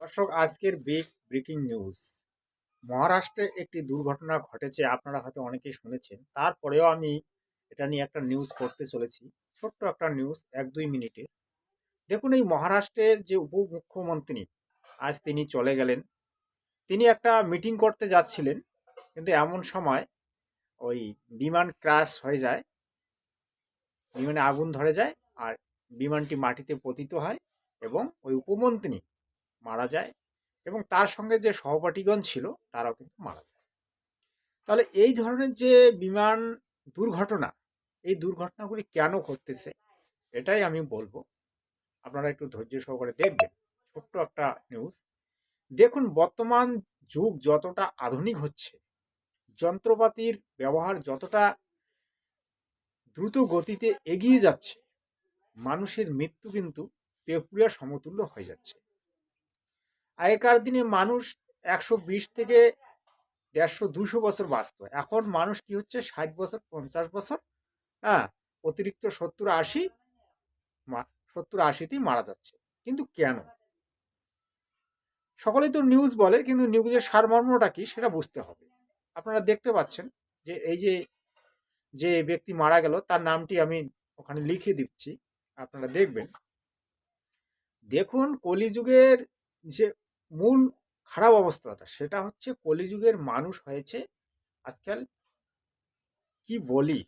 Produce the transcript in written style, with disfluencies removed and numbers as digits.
দর্শক, আজকের big breaking news. মহারাষ্ট্রে একটি দুর্ঘটনা ঘটেছে, আপনারা হয়তো অনেকেই শুনেছেন। তারপরেও আমি এটা নিয়ে একটা নিউজ করতে চলেছি। ছোট্ট একটা নিউজ, 1-2 মিনিটে। দেখুন, এই মহারাষ্ট্রের যে উপমুখ্যমন্ত্রী, আজ তিনি চলে গেলেন। তিনি একটা মিটিং করতে যাচ্ছিলেন, কিন্তু এমন সময় ওই বিমান ক্র্যাশ হয়ে যায়, বিমানে আগুন ধরে যায়, আর বিমানটি মাটিতে পতিত হয় এবং ওই উপমন্ত্রী মারা যায়, এবং তার সঙ্গে যে সহপাঠীগণ ছিল তারাও কিন্তু মারা যায়। তাহলে এই ধরনের যে বিমান দুর্ঘটনা, এই দুর্ঘটনাগুলি কেন ঘটতেছে এটাই আমি বলবো। আপনারা একটু ধৈর্য সহকারে দেখবেন। ছোট্ট একটা নিউজ। দেখুন, বর্তমান যুগ যতটা আধুনিক হচ্ছে, যন্ত্রপাতির ব্যবহার যতটা দ্রুত গতিতে এগিয়ে যাচ্ছে, মানুষের মৃত্যু কিন্তু পেপুরিয়া সমতুল্য হয়ে যাচ্ছে। আগেকার দিনে মানুষ 120 থেকে 150-200 বছর বাঁচত। এখন মানুষ কি হচ্ছে, 60 বছর, 50 বছর, হ্যাঁ, অতিরিক্ত 70-80, 70-80তেই মারা যাচ্ছে। কিন্তু কেন? সকলেই তো নিউজ বলে, কিন্তু নিউজের সারমর্মটা কি সেটা বুঝতে হবে। আপনারা দেখতে পাচ্ছেন যে এই যে যে ব্যক্তি মারা গেল তার নামটি আমি ওখানে লিখে দিচ্ছি, আপনারা দেখবেন। দেখুন, কলিযুগের যে মূল খারাপ অবস্থাটা, সেটা হচ্ছে কলিযুগের মানুষ হয়েছে আজকাল, কি বলি,